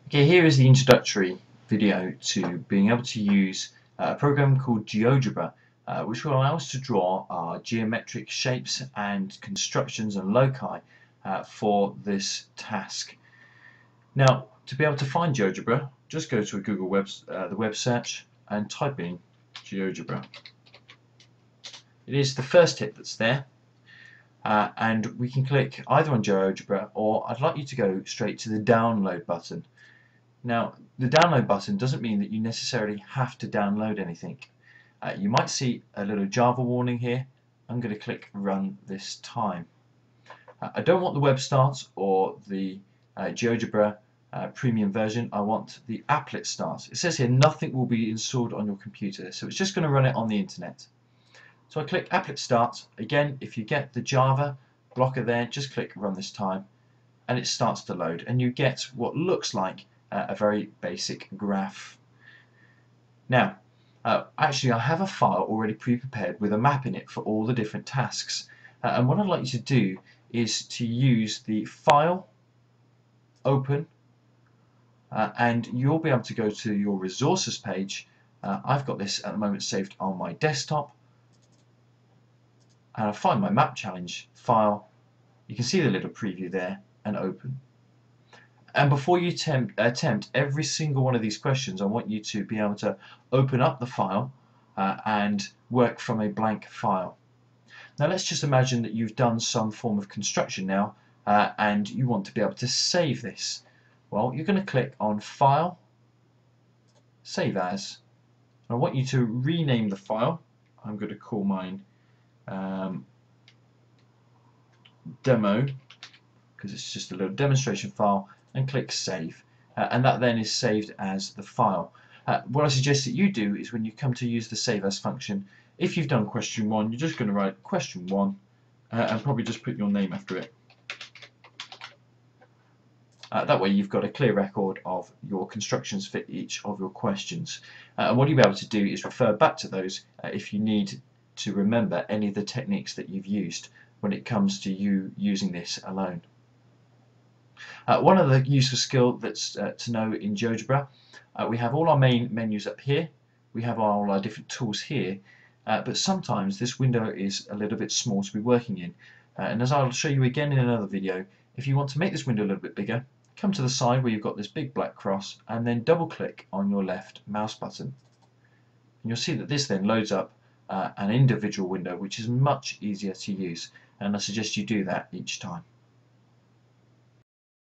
Okay, here is the introductory video to being able to use a program called Geogebra, which will allow us to draw our geometric shapes and constructions and loci for this task. Now, to be able to find Geogebra, just go to a Google the web search and type in Geogebra. It is the first hit that's there. And we can click either on Geogebra, or I'd like you to go straight to the download button. Now, the download button doesn't mean that you necessarily have to download anything. You might see a little Java warning here. I'm going to click Run this time. I don't want the web start or the Geogebra premium version. I want the applet start. It says here nothing will be installed on your computer, so it's just going to run it on the internet. So I click applet start. Again, if you get the Java blocker there, just click Run this time, and it starts to load, and you get what looks like a very basic graph. Now, actually I have a file already pre-prepared with a map in it for all the different tasks, and what I'd like you to do is to use the File, Open, and you'll be able to go to your resources page. I've got this at the moment saved on my desktop, and I'll find my map challenge file. You can see the little preview there, and open. And before you attempt every single one of these questions, I want you to be able to open up the file and work from a blank file. Now let's just imagine that you've done some form of construction now and you want to be able to save this. Well, you're going to click on File, Save As. I want you to rename the file. I'm going to call mine Demo, because it's just a little demonstration file, and click Save, and that then is saved as the file. What I suggest that you do is when you come to use the Save As function, if you've done question 1, you're just going to write question 1 and probably just put your name after it. That way you've got a clear record of your constructions for each of your questions. And what you'll be able to do is refer back to those if you need to remember any of the techniques that you've used when it comes to you using this alone. One other useful skill that's to know in Geogebra, we have all our main menus up here, we have all our different tools here, but sometimes this window is a little bit small to be working in, and as I'll show you again in another video, if you want to make this window a little bit bigger, come to the side where you've got this big black cross and then double click on your left mouse button, and you'll see that this then loads up an individual window which is much easier to use, and I suggest you do that each time.